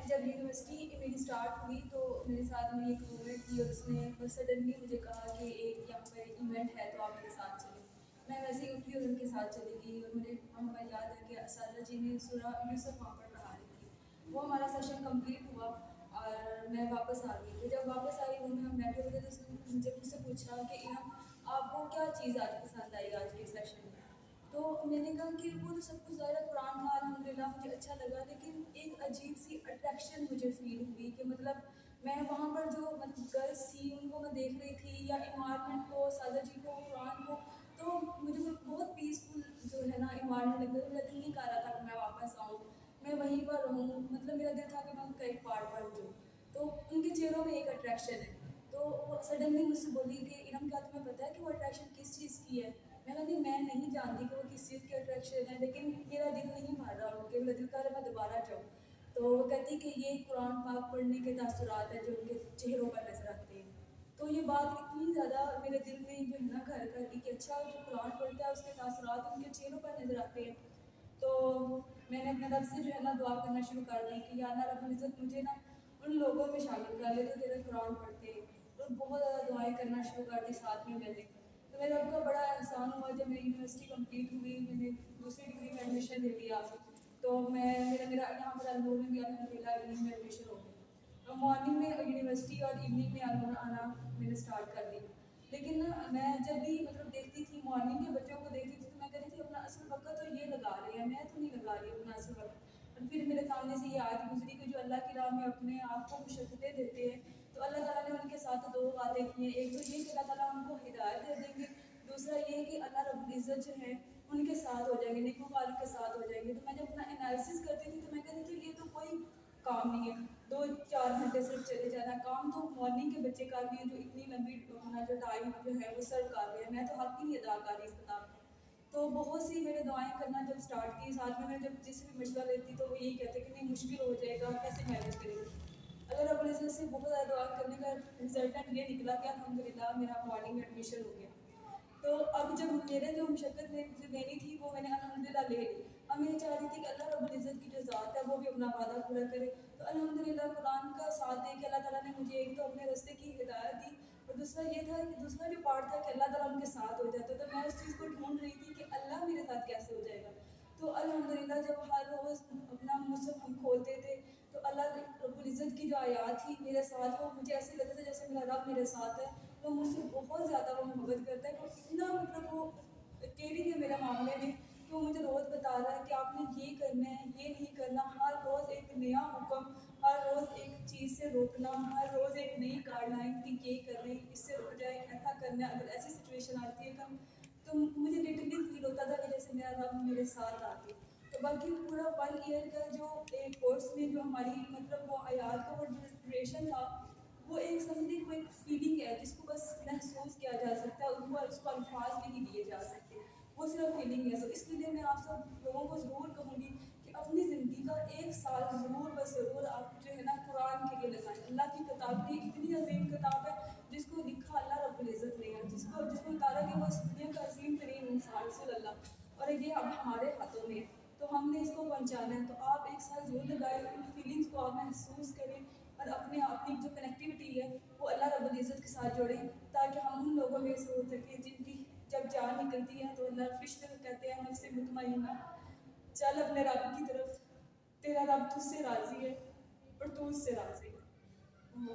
جب یونیورسٹی میری اسٹارٹ ہوئی تو میرے ساتھ میری ایک روم میٹ تھی اور اس نے بس سڈنلی مجھے کہا کہ ایک یہاں پر ایونٹ ہے تو آپ میرے ساتھ چلیں. میں ویسے ہی اٹھی اور ان کے ساتھ چلی گئی اور مجھے وہاں پر یاد ہے کہ اساتذہ جی نے سورہ یوسف وہاں پر پڑھا رہی تھی. وہ ہمارا سیشن کمپلیٹ ہوا اور میں واپس آ گئی. تو جب واپس آئی روم میں ہم بیٹھے ہوئے تھے تو اس نے مجھ سے پوچھا کہ ارم آپ کو کیا چیز آج پسند آئی آج کے سیشن میں. تو میں نے کہا کہ وہ تو سب کچھ ظاہر قرآن تھا الحمد للہ مجھے اچھا لگا, لیکن ایک عجیب سی اٹریکشن مجھے فیل ہوئی کہ مطلب میں وہاں پر جو گرلس تھی ان کو میں دیکھ رہی تھی یا انوائرمنٹ کو, سادہ جی کو, قرآن کو, تو مجھے بہت پیسفل جو ہے نا انوائرمنٹ لگتا تھا. میرا دل نہیں کر رہا تھا کہ میں واپس آؤں, میں وہیں پر رہوں, مطلب میرا دل تھا کہ میں ان کا ایک پارٹ بن جاؤں. تو ان کے چہروں میں ایک اٹریکشن ہے. تو وہ سڈنلی مجھ سے بولی کہ ارم کیا تمہیں پتہ ہے کہ وہ اٹریکشن کس چیز کی ہے. میں کہا نہیں میں نہیں جانتی کہ وہ کس چیز کی اٹریکشن ہے, لیکن میرا دل نہیں بھر رہا ان کے, میرا دل کر رہا میں دوبارہ جاؤں. تو وہ کہتی کہ یہ قرآن پاک پڑھنے کے تاثرات ہیں جو ان کے چہروں پر نظر آتے ہیں. تو یہ بات اتنی زیادہ میرے دل میں جو ہے نا گھر کر گئی کہ اچھا جو قرآن پڑھتا ہے اس کے تاثرات ان کے چہروں پر نظر آتے ہیں. تو میں نے اپنے رب سے جو ہے نا دعا کرنا شروع کر دی کہ یا اللہ رب العزت مجھے نا ان لوگوں میں شامل کر لے جو تیرا قرآن پڑھتے ہیں. اور بہت زیادہ دعائیں کرنا شروع کر دی ساتھ میں نے. تو میرے رب کا بڑا احسان ہوا جب میری یونیورسٹی کمپلیٹ ہوئی, میں نے دوسری ڈگری میں ایڈمیشن لے لیا. تو میرا یہاں پر النور میں بھی الحمد للہ ایوننگ میں ایڈمیشن ہو گئی. مارننگ میں یونیورسٹی اور ایوننگ میں النور آنا میں نے اسٹارٹ کر دی. لیکن میں جب بھی مطلب دیکھتی تھی مارننگ کے بچوں کو دیکھتی تھی تو میں کہتی تھی اپنا اصل وقت تو یہ لگا رہے ہیں, میں تو نہیں لگا رہی اپنا اصل وقت. اور پھر میرے سامنے سے یہ آیت گزری کہ جو اللہ کی راہ میں اپنے آپ کو مشقتیں دیتے ہیں تو اللہ تعالیٰ نے ان کے ساتھ دو باتیں کی ہیں. ایک تو یہ کہ اللہ تعالیٰ ان کو ہدایت دے دیں گے, دوسرا یہ کہ اللہ رب العزت جو ہے ان کے ساتھ ہو جائیں گے, نیکوکاروں کے ساتھ ہو جائیں گے. تو میں جب اپنا انالیسس کرتی تھی تو میں کہتی تھی یہ تو کوئی کام نہیں ہے 2-4 گھنٹے صرف چلے جانا, کام تو مارننگ کے بچے کر رہے ہیں جو اتنی لمبی اپنا جو ٹائم جو ہے وہ سرو کر رہے ہیں, میں تو حق ہی نہیں ادا کر رہی اس کتاب کا. تو بہت سی میں نے دعائیں کرنا جب اسٹارٹ کی, ساتھ میں جب جس بھی مشورہ لیتی تو وہ یہی کہتے کہ نہیں مشکل ہو جائے گا, کیسے مینیج کریں گے. اللہ رب العزت سے بہت زیادہ دعا کرنے کا رزلٹنٹ یہ نکلا کہ الحمد للہ میرا مارننگ میں ایڈمیشن ہو گیا. تو اب جب میرے جو مشقت لینی تھی وہ میں نے الحمد للہ لے لی. اب میں یہ چاہ رہی تھی کہ اللہ رب العزت کی جو ذات ہے وہ بھی اپنا وعدہ پورا کرے. تو الحمد للہ قرآن کا ساتھ دے کہ اللہ تعالیٰ نے مجھے ایک تو اپنے راستے کی ہدایت دی, اور دوسرا یہ تھا کہ دوسرا جو پارٹ تھا کہ اللہ تعالیٰ ان کے ساتھ ہو جاتا. تو میں اس چیز کو ڈھونڈ رہی تھی کہ اللہ میرے ساتھ کیسے ہو جائے گا. تو الحمد للہ جب ہر روز اپنا مصحف ہم کھولتے تھے تو اللہ رب العزت کی جو آیات تھی میرے ساتھ, وہ مجھے ایسے لگتا تھا جیسے میرا رب میرے ساتھ ہے. وہ مجھ سے بہت زیادہ وہ محبت کرتا ہے, وہ اتنا مطلب وہ کیئرنگ ہے میرے معاملے میں کہ وہ مجھے روز بتا رہا ہے کہ آپ نے یہ کرنا ہے, یہ نہیں کرنا. ہر روز ایک نیا حکم, ہر روز ایک چیز سے روکنا, ہر روز ایک نئی گائیڈ لائن کہ یہ کر رہے ہیں اس سے رک جائے, ایسا کرنا ہے. اگر ایسی سچویشن آتی ہے تو مجھے لٹرلی فیل ہوتا تھا کہ جیسے میرا رب میرے ساتھ آ کے. تو باقی پورا 1 ایئر کا جو ایک کورس میں جو ہماری مطلب وہ آیات کا وہ جو ڈیوریشن تھا وہ ایک سمجھنے کو ایک فیلنگ ہے جس کو بس محسوس کیا جا سکتا ہے, ان کو اس کو الفاظ نہیں دیے جا سکتے, وہ صرف فیلنگ ہے. تو اس لیے میں آپ سب لوگوں کو ضرور کہوں گی کہ اپنی زندگی کا 1 سال ضرور بس ضرور آپ جو ہے نا قرآن کے لیے لگائیں. اللہ کی کتاب یہ اتنی عظیم کتاب ہے جس کو لکھا اللہ رب العزت نے ہے, جس کو اتارا کہ وہ اس دنیا کا عظیم ترین انسان رسول اللہ, اور یہ اب ہمارے ہاتھوں میں ہے. تو ہم نے اس کو پہنچانا ہے. تو آپ 1 سال ضرور لگائیں, ان فیلنگس کو آپ محسوس کریں اور اپنے آپ کی جو کنیکٹیوٹی ہے وہ اللہ رب العزت کے ساتھ جوڑیں, تاکہ ہم ان لوگوں میں سے ہو سکیں جن کی جب جان نکلتی ہے تو اللہ فرشتے کو کہتے ہیں نفس مطمئنہ چل اپنے رب کی طرف, تیرا رب تجھ سے راضی ہے اور تو اس سے راضی ہے.